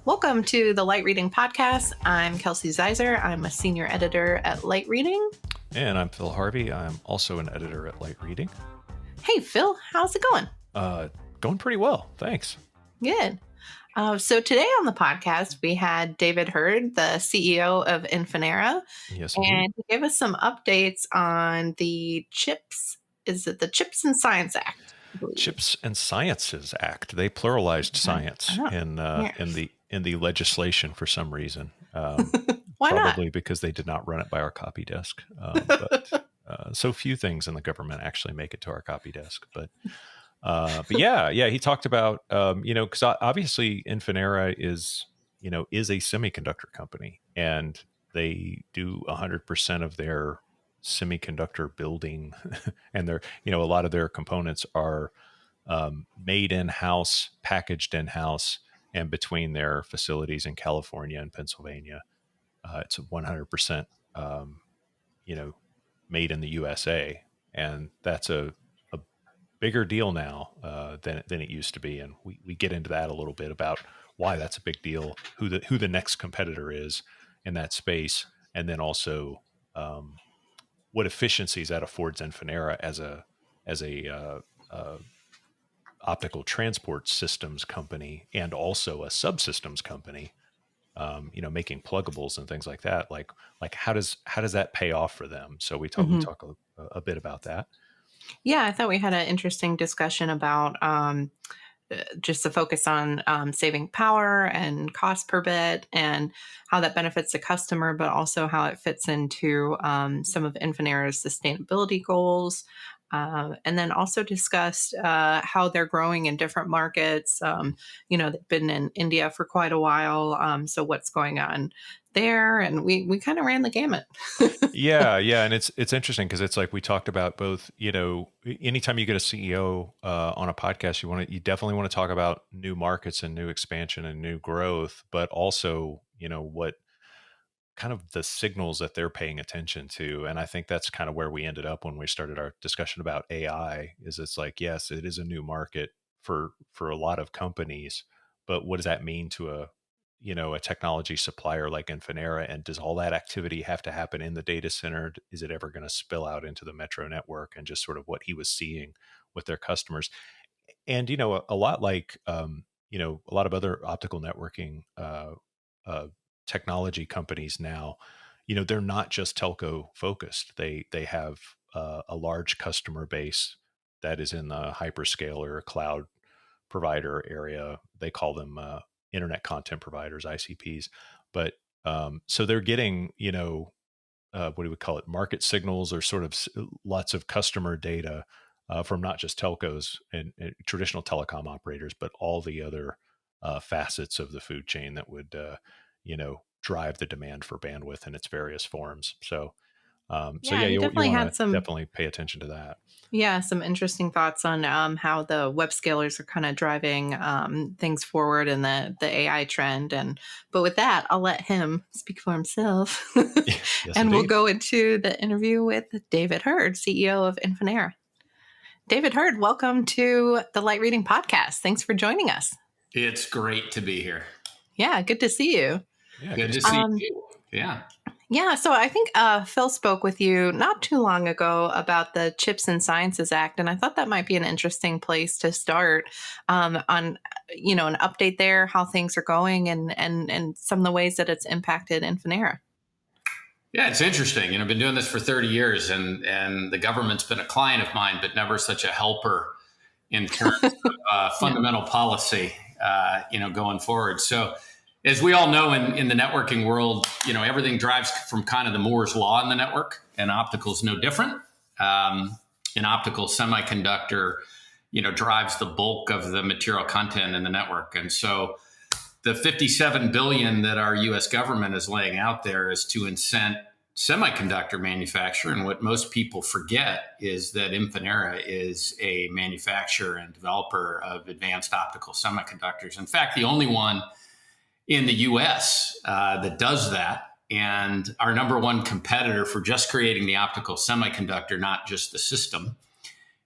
Welcome to the Light Reading Podcast. I'm Kelsey Zeiser. I'm a senior editor at Light Reading. And I'm Phil Harvey. I'm also an editor at Light Reading. Hey, Phil, how's it going? Going pretty well. Thanks. Good. So today on the podcast, we had David Heard, the CEO of Infinera. Yes, and indeed. he gave us some updates on the CHIPS. Is it the CHIPS and Science Act? Chips and Sciences Act. They pluralized science in the legislation for some reason. Why probably not? because they did not run it by our copy desk. So few things in the government actually make it to our copy desk. But yeah, he talked about because obviously Infinera is a semiconductor company, and they do 100% of their semiconductor building, and their a lot of their components are made in-house, packaged in-house, and between their facilities in California and Pennsylvania, it's 100% made in the USA, and that's a bigger deal now than it used to be, and we get into that a little bit about why that's a big deal, who the next competitor is in that space, and then also what efficiencies that affords Infinera as a optical transport systems company, and also a subsystems company, making pluggables and things like that. Like how does that pay off for them? So we talk a bit about that. Yeah, I thought we had an interesting discussion about just the focus on saving power and cost per bit, and how that benefits the customer, but also how it fits into some of Infinera's sustainability goals. And then also discussed how they're growing in different markets. They've been in India for quite a while. So what's going on there? And we kind of ran the gamut. Yeah. And it's interesting because it's like we talked about both, anytime you get a CEO on a podcast, you definitely want to talk about new markets and new expansion and new growth, but also, what kind of the signals that they're paying attention to. And I think that's kind of where we ended up when we started our discussion about AI. Is it's like, yes, it is a new market for a lot of companies, but what does that mean to a technology supplier like Infinera? And does all that activity have to happen in the data center? Is it ever going to spill out into the metro network? And just sort of what he was seeing with their customers. And, a lot like, a lot of other optical networking technology companies now, they're not just telco focused. They have a large customer base that is in the hyperscaler cloud provider area. They call them internet content providers, ICPs. But so they're getting, what do we call it? Market signals, or sort of lots of customer data from not just telcos and traditional telecom operators, but all the other facets of the food chain that would, drive the demand for bandwidth in its various forms. So, you definitely want had to some definitely pay attention to that. Yeah, some interesting thoughts on how the web scalers are kind of driving things forward in the AI trend. But with that, I'll let him speak for himself. Yes, And we'll indeed. go into the interview with David Heard, CEO of Infinera. David Heard, welcome to the Light Reading Podcast. Thanks for joining us. It's great to be here. Yeah, good to see you. Yeah, Good to see you. Yeah. Yeah, so I think Phil spoke with you not too long ago about the CHIPS and Sciences Act, and I thought that might be an interesting place to start on, an update there, how things are going, and some of the ways that it's impacted Infinera. Yeah, it's interesting. I've been doing this for 30 years, and the government's been a client of mine, but never such a helper in terms of fundamental policy, going forward. So, as we all know, in the networking world, everything drives from kind of the Moore's law in the network, and optical is no different. An optical semiconductor, drives the bulk of the material content in the network. And so the $57 billion that our U.S. government is laying out there is to incent semiconductor manufacture. And what most people forget is that Infinera is a manufacturer and developer of advanced optical semiconductors. In fact, the only one in the US that does that. And our number one competitor for just creating the optical semiconductor, not just the system,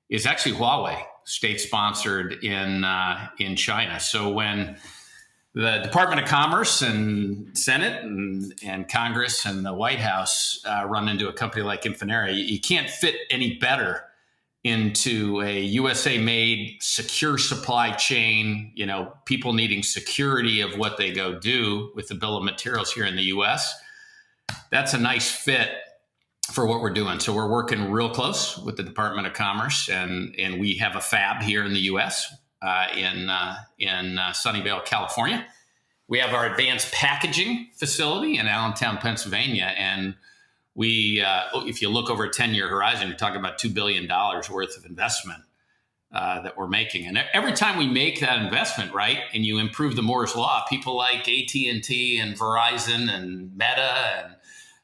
is actually Huawei, state-sponsored in China. So when the Department of Commerce and Senate and Congress and the White House run into a company like Infinera, you can't fit any better into a USA-made secure supply chain, people needing security of what they go do with the bill of materials here in the US. That's a nice fit for what we're doing. So we're working real close with the Department of Commerce, and we have a fab here in the US in Sunnyvale, California. We have our advanced packaging facility in Allentown, Pennsylvania, and we, if you look over a 10-year horizon, you're talking about $2 billion worth of investment that we're making. And every time we make that investment, right, and you improve the Moore's Law, people like AT&T and Verizon and Meta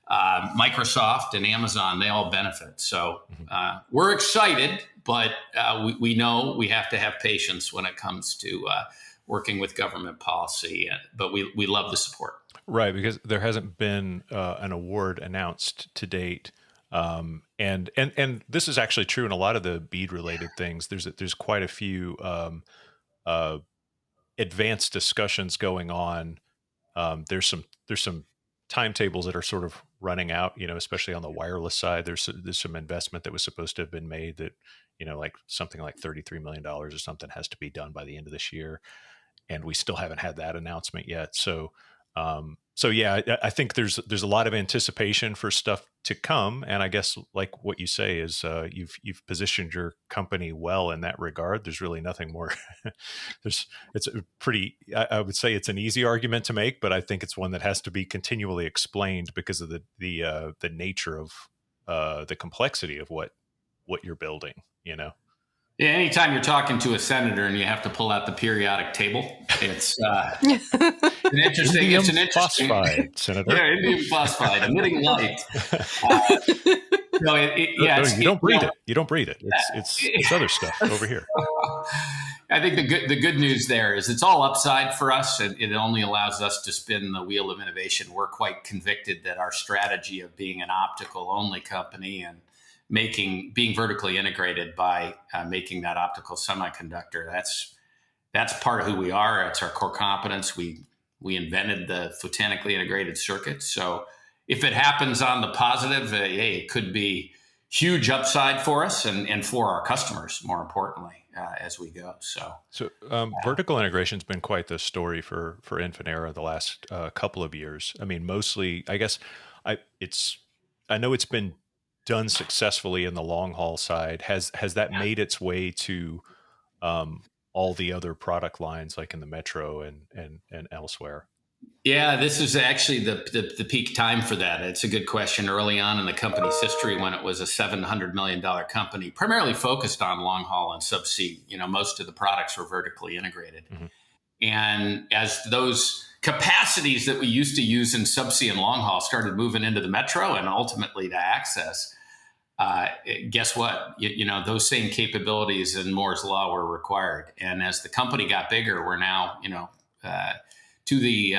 and Microsoft and Amazon, they all benefit. So we're excited, but we know we have to have patience when it comes to working with government policy. But we love the support. Right, because there hasn't been an award announced to date, and this is actually true in a lot of the BEAD related things. There's quite a few advanced discussions going on. There's some timetables that are sort of running out, especially on the wireless side. There's some investment that was supposed to have been made that, like something like $33 million or something has to be done by the end of this year, and we still haven't had that announcement yet. So yeah, I think there's a lot of anticipation for stuff to come, and I guess like what you say is you've positioned your company well in that regard. There's really nothing more. It's a pretty. I would say it's an easy argument to make, but I think it's one that has to be continually explained because of the nature of the complexity of what you're building. Yeah, anytime you're talking to a senator and you have to pull out the periodic table, it's an interesting. It's an interesting phosphide, Senator. Yeah, indium phosphide, emitting light. You don't breathe it. You don't breathe it. It's other stuff over here. I think the good news there is it's all upside for us, and it only allows us to spin the wheel of innovation. We're quite convicted that our strategy of being an optical only company and being vertically integrated by making that optical semiconductor, that's part of who we are. It's our core competence. We invented the photonically integrated circuit. So if it happens on the positive, it could be huge upside for us and for our customers, more importantly, as we go. So vertical integration has been quite the story for Infinera the last couple of years. I mean, mostly, I guess, I know it's been done successfully in the long haul side. Has that made its way to all the other product lines, like in the metro and elsewhere? Yeah, this is actually the peak time for that. It's a good question. Early on in the company's history, when it was a $700 million company, primarily focused on long haul and subsea, most of the products were vertically integrated. Mm-hmm. And as those capacities that we used to use in subsea and long haul started moving into the metro and ultimately to access, guess what? Those same capabilities in Moore's Law were required. And as the company got bigger, we're now, to the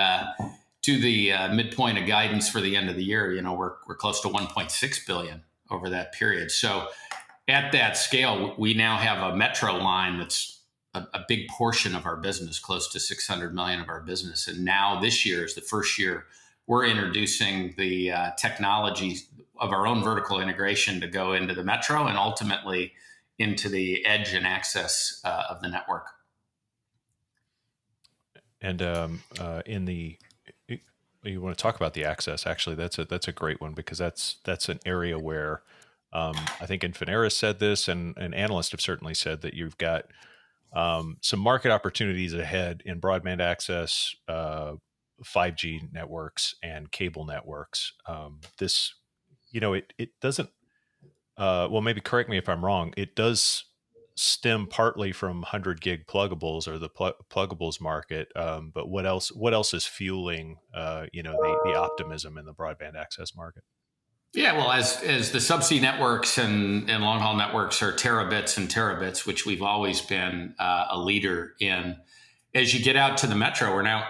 midpoint of guidance for the end of the year, we're close to 1.6 billion over that period. So at that scale, we now have a metro line that's a big portion of our business, close to 600 million of our business. And now this year is the first year we're introducing the technology of our own vertical integration to go into the metro and ultimately into the edge and access of the network. And you want to talk about the access? Actually, that's a great one, because that's an area where I think Infinera said this, and analysts have certainly said that you've got some market opportunities ahead in broadband access, 5G networks, and cable networks. It doesn't. Well, maybe correct me if I'm wrong. It does stem partly from 100 gig pluggables, or the pluggables market. But what else is fueling the optimism in the broadband access market? Yeah, well, as the subsea networks and long haul networks are terabits and terabits, which we've always been a leader in. As you get out to the metro, we're now,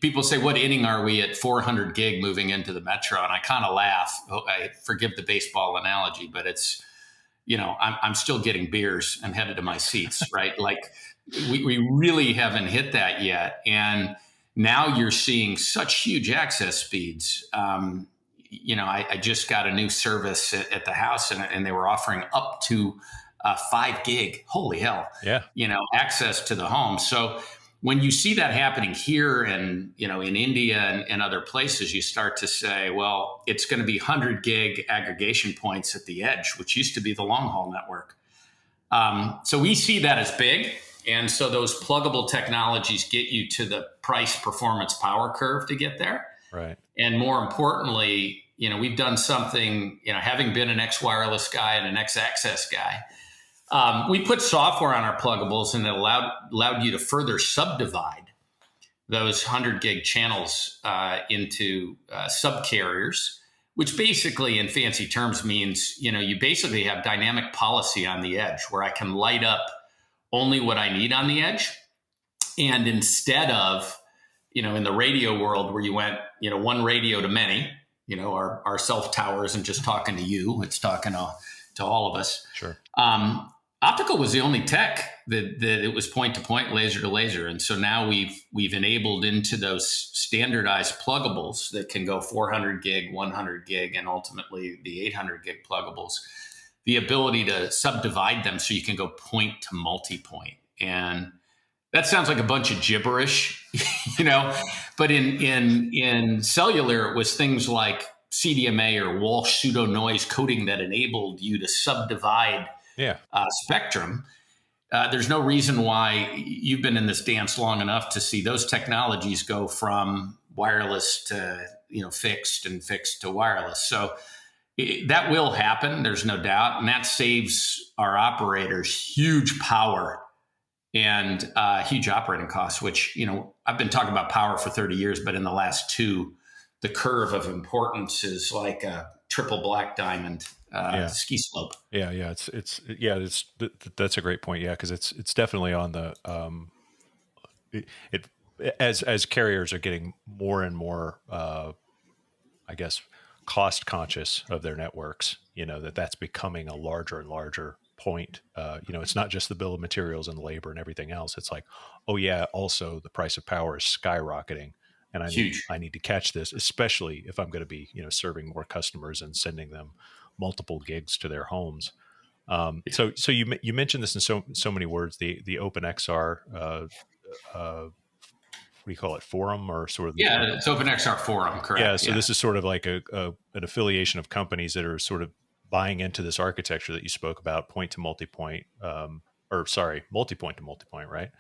people say, what inning are we at 400 gig moving into the metro? And I kind of laugh. I forgive the baseball analogy, but it's I'm still getting beers and headed to my seats, right? Like we really haven't hit that yet. And now you're seeing such huge access speeds. I just got a new service at the house, and they were offering up to 5 gig. Holy hell. Yeah. Access to the home. So when you see that happening here and, in India and other places, you start to say, well, it's going to be 100 gig aggregation points at the edge, which used to be the long haul network. So we see that as big. And so those pluggable technologies get you to the price performance power curve to get there. Right. And more importantly, we've done something, having been an ex-wireless guy and an ex-access guy, we put software on our pluggables, and it allowed you to further subdivide those 100 gig channels into subcarriers, which basically in fancy terms means, you basically have dynamic policy on the edge where I can light up only what I need on the edge. And instead of, in the radio world where you went, one radio to many, our self tower isn't just talking to you, it's talking to all of us. Sure. Optical was the only tech that it was point to point, laser to laser. And so now we've enabled into those standardized pluggables that can go 400 gig, 100 gig, and ultimately the 800 gig pluggables, the ability to subdivide them so you can go point to multi-point. And that sounds like a bunch of gibberish, but in cellular, it was things like CDMA or Walsh pseudo noise coding that enabled you to subdivide spectrum. There's no reason why you've been in this dance long enough to see those technologies go from wireless to fixed and fixed to wireless. So that will happen. There's no doubt, and that saves our operators huge power and huge operating costs. Which I've been talking about power for 30 years, but in the last two, the curve of importance is like a triple black diamond. Ski slope. That's a great point. Yeah. Cause it's definitely on the, as carriers are getting more and more, I guess, cost conscious of their networks, that's becoming a larger and larger point. It's not just the bill of materials and labor and everything else. It's like, oh yeah, also the price of power is skyrocketing. And I need to catch this, especially if I'm going to be, serving more customers and sending them multiple gigs to their homes. So you mentioned this in so many words, the OpenXR, what do you call it? Forum or sort of? It's OpenXR Forum, correct? Yeah. So this is sort of like an affiliation of companies that are sort of buying into this architecture that you spoke about, point to multi-point, multi-point to multi-point, right?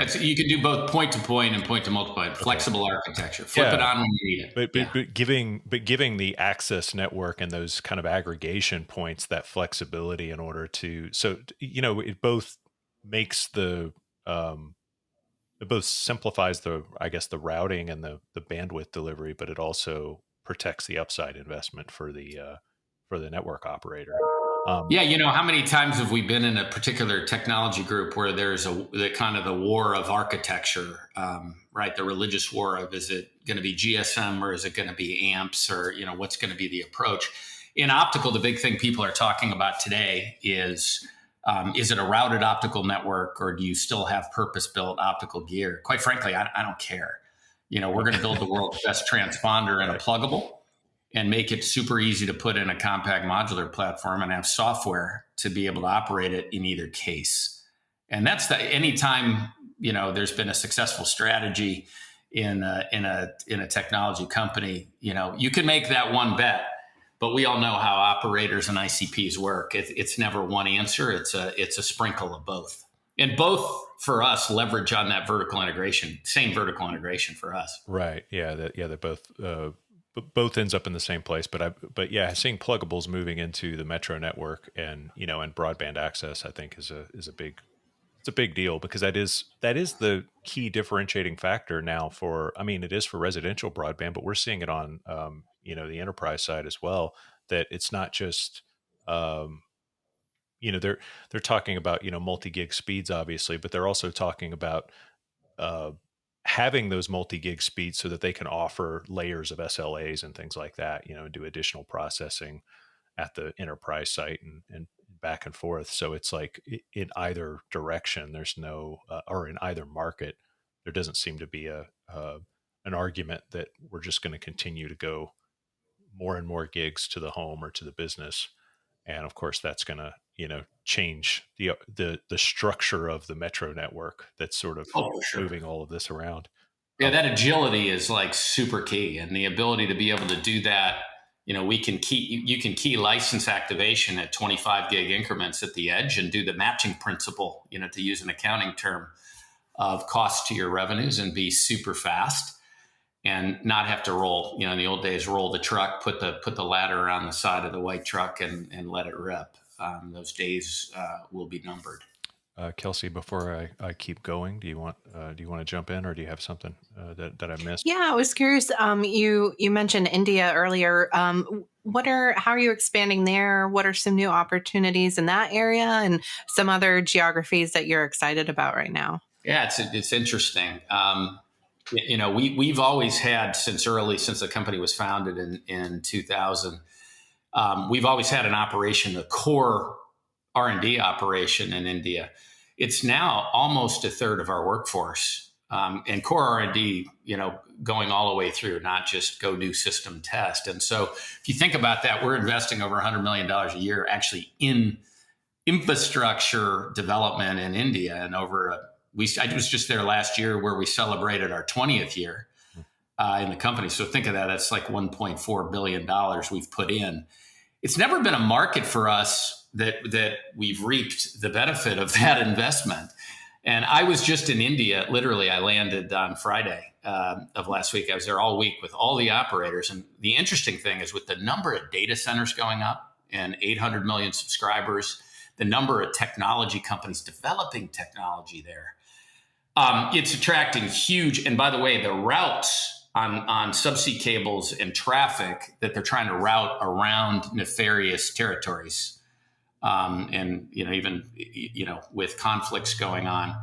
So you can do both point to point and point to multi-point, flexible architecture. Flip it on when you need it. But giving the access network and those kind of aggregation points that flexibility in order to, it both makes it both simplifies the routing and the bandwidth delivery, but it also protects the upside investment for the network operator. How many times have we been in a particular technology group where there's the war of architecture, right? The religious war of, is it going to be GSM or is it going to be amps, or, what's going to be the approach? In optical, the big thing people are talking about today is it a routed optical network, or do you still have purpose-built optical gear? Quite frankly, I don't care. We're going to build the world's best transponder in a pluggable and make it super easy to put in a compact modular platform and have software to be able to operate it in either case. And that's anytime, there's been a successful strategy in a technology company, you can make that one bet, but we all know how operators and ICPs work. It's never one answer. It's a sprinkle of both. And both for us leverage on that vertical integration, same vertical integration for us. Right. Yeah. They're both ends up in the same place, but seeing pluggables moving into the metro network and broadband access, I think is a big deal, because that is the key differentiating factor now it is for residential broadband, but we're seeing it on, the enterprise side as well, that it's not just, they're talking about, multi-gig speeds, obviously, but they're also talking about, having those multi-gig speeds so that they can offer layers of SLAs and things like that, and do additional processing at the enterprise site and back and forth. So it's like in either direction, there's no, or in either market, there doesn't seem to be an argument that we're just going to continue to go more and more gigs to the home or to the business. And of course, that's going to, change the structure of the metro network that's sort of Oh, for sure. moving all of this around. Yeah, that agility is like super key, and the ability to be able to do that. You can key license activation at 25 gig increments at the edge and do the matching principle, to use an accounting term, of cost to your revenues, and be super fast and not have to roll, in the old days, roll the truck, put the ladder around the side of the white truck and let it rip. Those days will be numbered. Kelsey, before I keep going, do you want to jump in, or do you have something that I missed? Yeah, I was curious. You mentioned India earlier. How are you expanding there? What are some new opportunities in that area, and some other geographies that you're excited about right now? Yeah, it's interesting. We've always had since the company was founded in 2000. We've always had an operation, a core R&D operation in India. It's now almost a third of our workforce, and core R&D, going all the way through, not just go do system test. And so if you think about that, we're investing over $100 million a year actually in infrastructure development in India. And I was just there last year where we celebrated our 20th year in the company. So think of that. That's like $1.4 billion we've put in. It's never been a market for us that we've reaped the benefit of that investment. And I was just in India. Literally, I landed on Friday of last week. I was there all week with all the operators. And the interesting thing is, with the number of data centers going up and 800 million subscribers, the number of technology companies developing technology there, it's attracting huge. And by the way, the routes on subsea cables and traffic that they're trying to route around nefarious territories, and even with conflicts going on,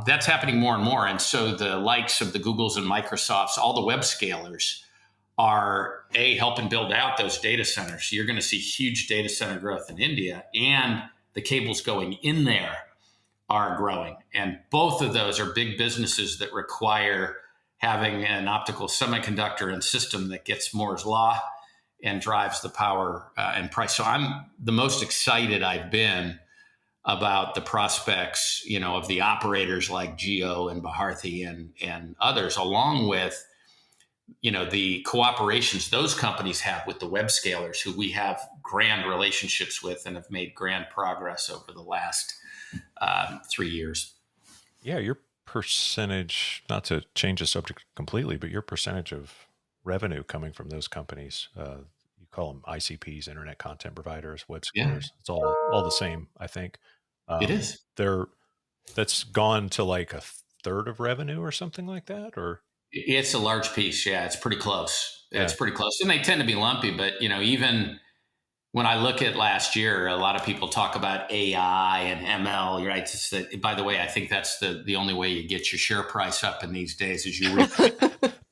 that's happening more and more. And so the likes of the Googles and Microsofts, all the web scalers, are helping build out those data centers. So you're going to see huge data center growth in India, and the cables going in there are growing. And both of those are big businesses that require having an optical semiconductor and system that gets Moore's law and drives the power and price. So I'm the most excited I've been about the prospects, of the operators like Jio and Bharti and others, along with, the cooperations those companies have with the web scalers, who we have grand relationships with and have made grand progress over the last 3 years. Yeah, your percentage, not to change the subject completely, but your percentage of revenue coming from those companies, you call them ICPs, internet content providers, web scalers. Yeah. It's all the same, I think. It is. That's gone to like a third of revenue or something like that, or it's a large piece. Yeah, it's pretty close. Yeah. It's pretty close, and they tend to be lumpy. But even when I look at last year, a lot of people talk about AI and ML. Right? It's that, by the way, I think that's the only way you get your share price up in these days is you.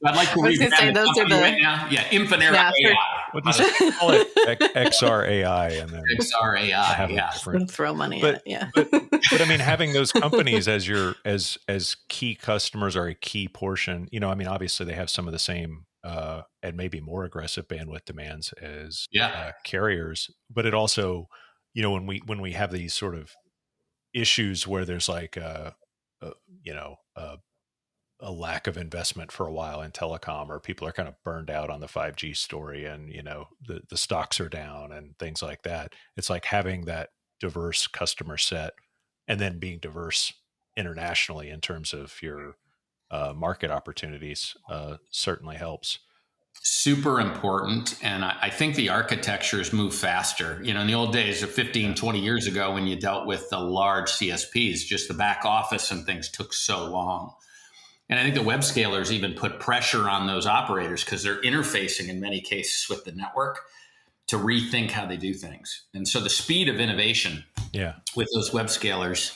I'd like to read those are the right now. Yeah, Infinera AI. What do you call it? XR AI, and then XR AI. Yeah, throw money at it. Yeah, but I mean, having those companies as as key customers are a key portion. Obviously they have some of the same and maybe more aggressive bandwidth demands as carriers, but it also, when we have these sort of issues where there's like a lack of investment for a while in telecom, or people are kind of burned out on the 5G story, and the stocks are down and things like that. It's like having that diverse customer set, and then being diverse internationally in terms of your market opportunities certainly helps. Super important. And I think the architectures move faster. In the old days of 15, 20 years ago, when you dealt with the large CSPs, just the back office and things took so long. And I think the web scalers even put pressure on those operators, because they're interfacing in many cases with the network, to rethink how they do things. And so the speed of innovation with those web scalers,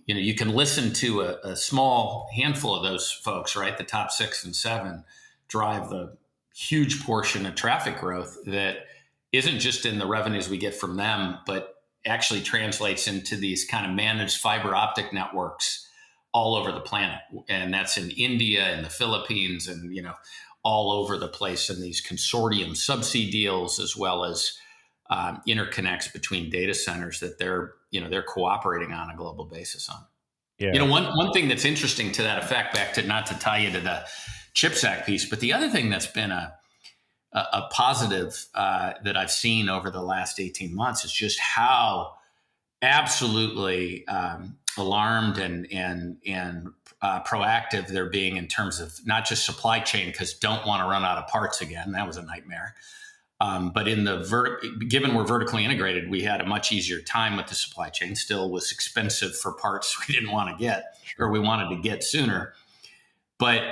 you can listen to a small handful of those folks, right? The top 6 and 7 drive the huge portion of traffic growth that isn't just in the revenues we get from them, but actually translates into these kind of managed fiber optic networks all over the planet. And that's in India and the Philippines and, all over the place in these consortium subsea deals, as well as interconnects between data centers that they're cooperating on a global basis on. Yeah. One thing that's interesting to that effect, back to, not to tie you to the CHIPS Act piece, but the other thing that's been a positive that I've seen over the last 18 months is just how absolutely alarmed and proactive they're being in terms of not just supply chain, because don't want to run out of parts again. That was a nightmare. But in given we're vertically integrated, we had a much easier time with the supply chain. Still was expensive for parts we didn't want to get, or we wanted to get sooner. But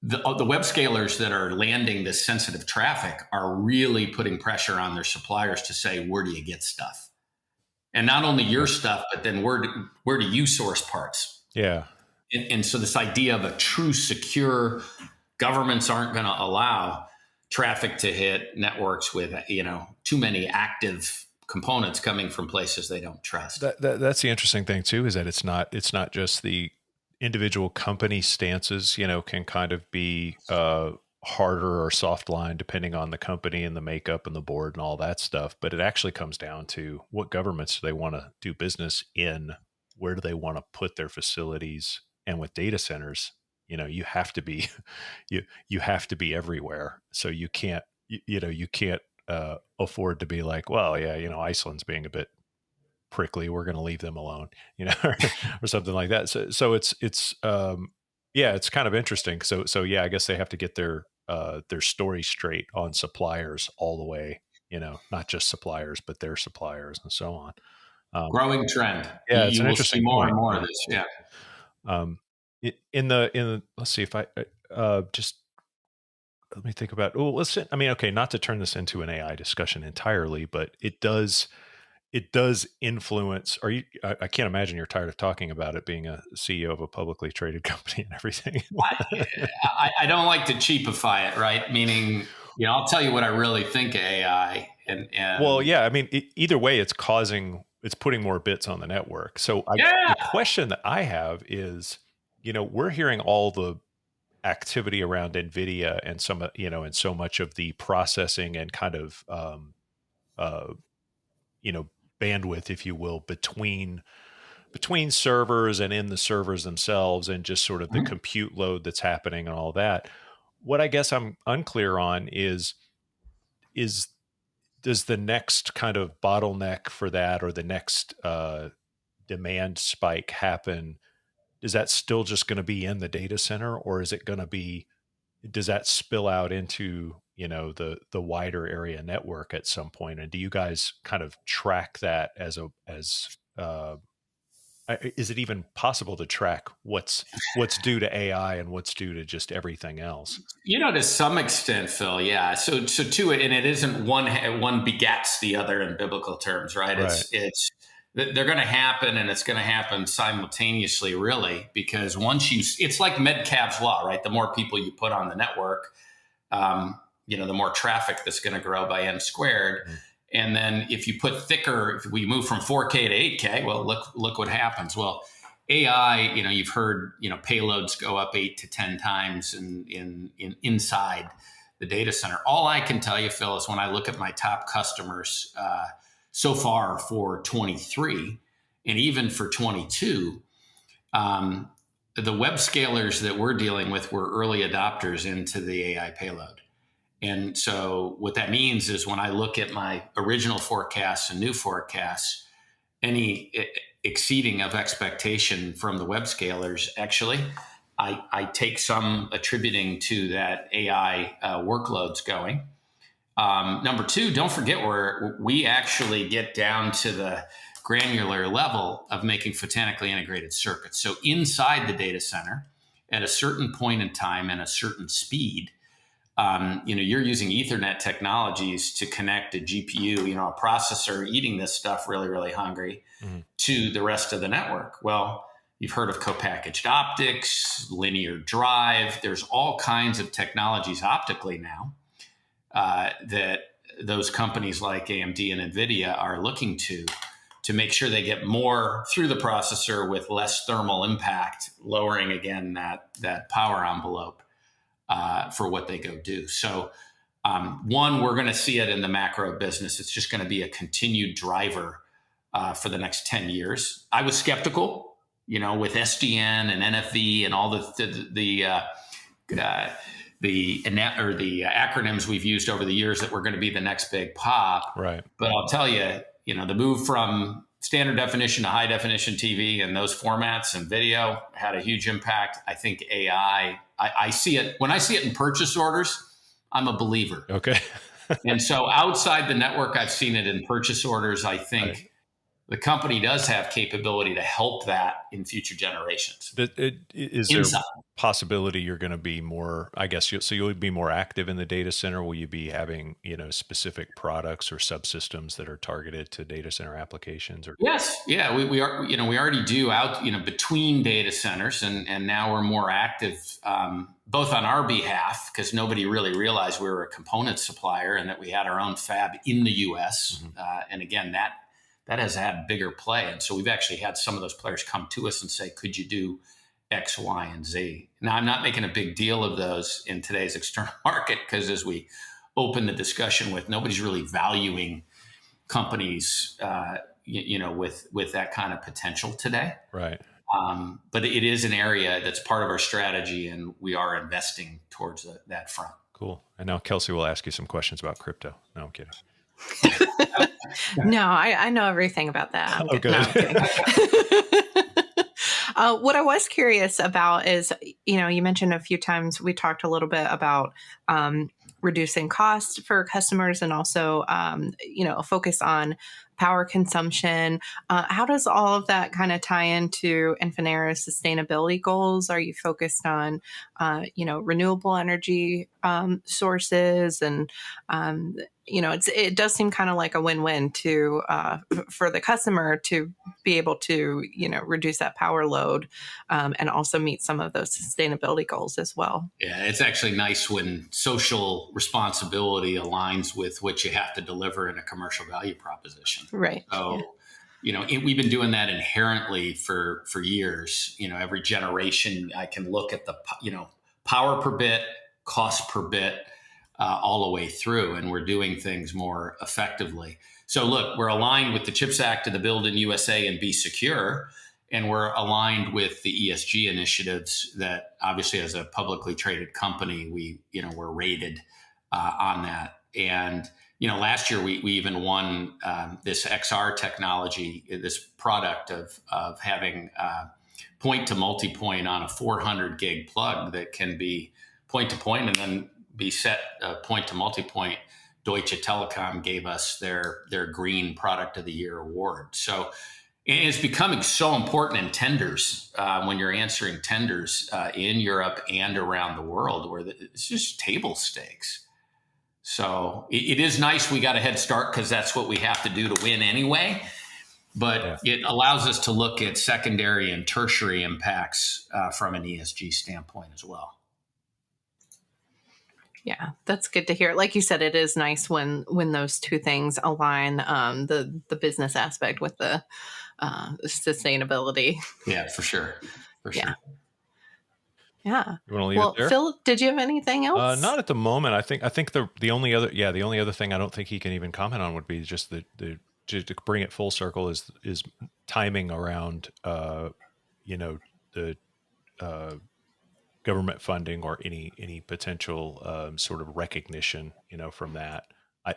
the web scalers that are landing this sensitive traffic are really putting pressure on their suppliers to say, where do you get stuff? And not only your stuff, but then where do you source parts? Yeah. And so this idea of a true secure, governments aren't going to allow traffic to hit networks with, too many active components coming from places they don't trust. That's the interesting thing too, is that it's not just the individual company stances, can kind of be harder or soft line depending on the company and the makeup and the board and all that stuff. But it actually comes down to what governments do they want to do business in? Where do they want to put their facilities? And with data centers, you have to be, you have to be everywhere. So you can't afford to be like, well, yeah, Iceland's being a bit prickly, we're going to leave them alone, or something like that. So it's kind of interesting. So yeah, I guess they have to get their story straight on suppliers all the way, not just suppliers, but their suppliers and so on. Growing trend. Yeah, you will see more and more of this. Yeah. In the let's see if I just let me think about. Oh, okay, not to turn this into an AI discussion entirely, but it does influence. I can't imagine you're tired of talking about it, being a CEO of a publicly traded company and everything. I don't like to cheapify it, right? Meaning, I'll tell you what I really think of AI. And well, yeah, I mean, either way, it's putting more bits on the network. So the question that I have is, we're hearing all the activity around NVIDIA and and so much of the processing and kind of, bandwidth, if you will, between servers and in the servers themselves, and just sort of the compute load that's happening and all that. What I guess I'm unclear on is does the next kind of bottleneck for that, or the next demand spike happen? Is that still just going to be in the data center, or is it going to be, does that spill out into, the wider area network at some point? And do you guys kind of track that is it even possible to track what's due to AI and what's due to just everything else? To some extent, Phil, yeah. So to it, and it isn't one begets the other in biblical terms, right? It's they're going to happen, and it's going to happen simultaneously, really, because it's like Metcalfe's law, right? The more people you put on the network, the more traffic that's going to grow by n squared. Mm-hmm. And then if you put if we move from 4K to 8K, well, look what happens. Well, AI, you've heard, payloads go up 8 to 10 times inside the data center. All I can tell you, Phil, is when I look at my top customers so far for 23 and even for 22, the web scalers that we're dealing with were early adopters into the AI payload. And so what that means is when I look at my original forecasts and new forecasts, any exceeding of expectation from the web scalers, actually, I take some attributing to that AI workloads going. Number two, don't forget where we actually get down to the granular level of making photonically integrated circuits. So inside the data center, at a certain point in time and a certain speed, you're using Ethernet technologies to connect a GPU, a processor eating this stuff really, really hungry, to the rest of the network. Well, you've heard of co-packaged optics, linear drive. There's all kinds of technologies optically now that those companies like AMD and NVIDIA are looking to make sure they get more through the processor with less thermal impact, lowering again that power envelope for what they go do. So one, we're going to see it in the macro business. It's just going to be a continued driver for the next 10 years. I was skeptical, with SDN and NFV and all the acronyms we've used over the years that were going to be the next big pop. Right. But I'll tell you, the move from standard definition to high definition TV and those formats and video had a huge impact. I think AI, I see it when I see it in purchase orders, I'm a believer. Okay. And so outside the network, I've seen it in purchase orders. I think Right. the company does have capability to help that in future generations. Is there a possibility you're going to be more, I guess, so you'll be more active in the data center? Will you be having, specific products or subsystems that are targeted to data center applications? Or Yes. Yeah, we are, we already do out, between data centers, and now we're more active, both on our behalf, because nobody really realized we were a component supplier and that we had our own fab in the US. And again, that has had bigger play. And so we've actually had some of those players come to us and say, could you do X, Y, and Z? Now, I'm not making a big deal of those in today's external market, because as we open the discussion with, nobody's really valuing companies, with that kind of potential today. Right. But it is an area that's part of our strategy, and we are investing towards that front. Cool. And now Kelsey will ask you some questions about crypto. No, I'm kidding. No, I know everything about that. Oh, good. No, I'm kidding. What I was curious about is, you mentioned a few times, we talked a little bit about reducing costs for customers, and also, a focus on power consumption. How does all of that kind of tie into Infinera's sustainability goals? Are you focused on, renewable energy sources? And, it does seem kind of like a win-win for the customer to be able to, reduce that power load, and also meet some of those sustainability goals as well. Yeah, it's actually nice when social responsibility aligns with what you have to deliver in a commercial value proposition. Right. So, we've been doing that inherently for years. Every generation, I can look at the, power per bit, cost per bit, all the way through, and we're doing things more effectively. So look, we're aligned with the CHIPS Act to the Build in USA and Be Secure, and we're aligned with the ESG initiatives that, obviously, as a publicly traded company, we're rated on that. And last year we even won this XR technology, this product of having point to multi-point on a 400 gig plug that can be point to point and then be set point to multi-point. Deutsche Telekom gave us their Green Product of the Year award. So it's becoming so important in tenders, when you're answering tenders in Europe and around the world, where it's just table stakes. So it is nice we got a head start, because that's what we have to do to win anyway. But It allows us to look at secondary and tertiary impacts from an ESG standpoint as well. Yeah, that's good to hear. Like you said, it is nice when those two things align, the business aspect with the sustainability. Yeah, for sure. For sure. Yeah. You want to leave it there? Phil, did you have anything else? Not at the moment. I think the only other thing I don't think he can even comment on would be just to bring it full circle is timing around the government funding or any potential sort of recognition, from that.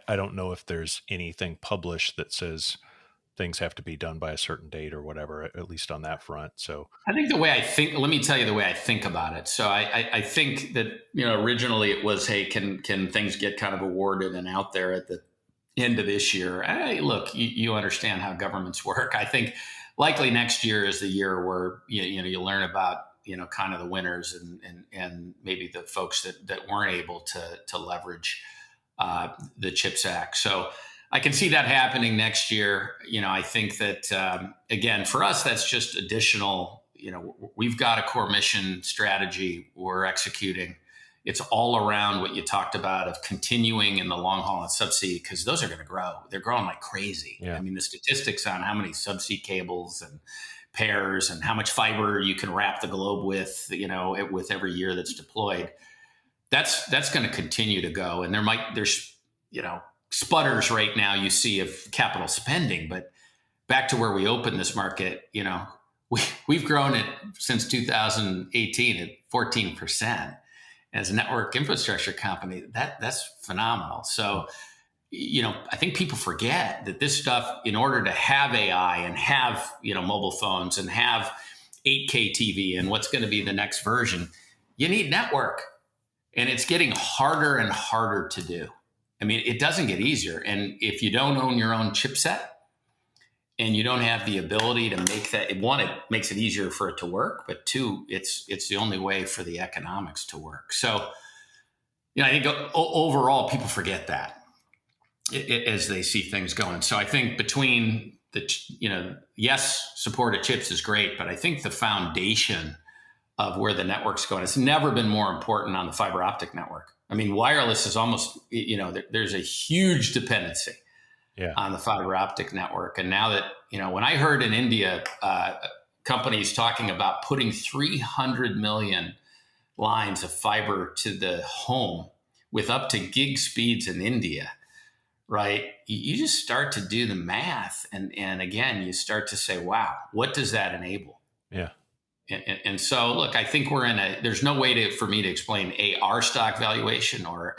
I don't know if there's anything published that says things have to be done by a certain date or whatever, at least on that front. So I think let me tell you the way I think about it. So I think that, originally it was, hey, can things get kind of awarded and out there at the end of this year? Hey, look, you understand how governments work. I think likely next year is the year where, you learn about, kind of the winners and maybe the folks that weren't able to leverage the CHIPS Act. So I can see that happening next year. I think that, again, for us, that's just additional. We've got a core mission strategy we're executing. It's all around what you talked about of continuing in the long haul and subsea, because those are going to grow. They're growing like crazy. Yeah. I mean, the statistics on how many subsea cables and pairs and how much fiber you can wrap the globe with, with every year that's deployed, that's going to continue to go. And there's sputters right now you see of capital spending, but back to where we opened this market, we've grown it since 2018 at 14%. As a network infrastructure company, that's phenomenal. So, I think people forget that this stuff, in order to have AI and have, mobile phones and have 8K TV and what's going to be the next version, you need network. And it's getting harder and harder to do. I mean, it doesn't get easier. And if you don't own your own chipset and you don't have the ability to make that, one, it makes it easier for it to work, but two, it's the only way for the economics to work. So, I think overall people forget that as they see things going. So I think between yes, support of chips is great, but I think the foundation of where the network's going, it's never been more important on the fiber optic network. I mean, wireless is almost, there's a huge dependency on the fiber optic network. And now that, when I heard in India, companies talking about putting 300 million lines of fiber to the home with up to gig speeds in India, right? You just start to do the math. And again, you start to say, wow, what does that enable? Yeah. And so, look, I think there's no way for me to explain our stock valuation or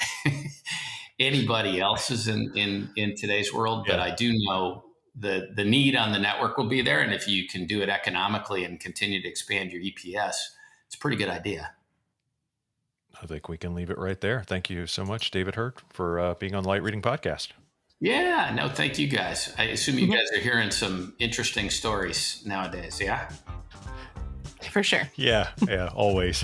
anybody else's in today's world. But I do know the need on the network will be there. And if you can do it economically and continue to expand your EPS, it's a pretty good idea. I think we can leave it right there. Thank you so much, David Heard, for being on the Light Reading Podcast. Yeah, no, thank you guys. I assume you guys are hearing some interesting stories nowadays. Yeah. For sure. Yeah, always.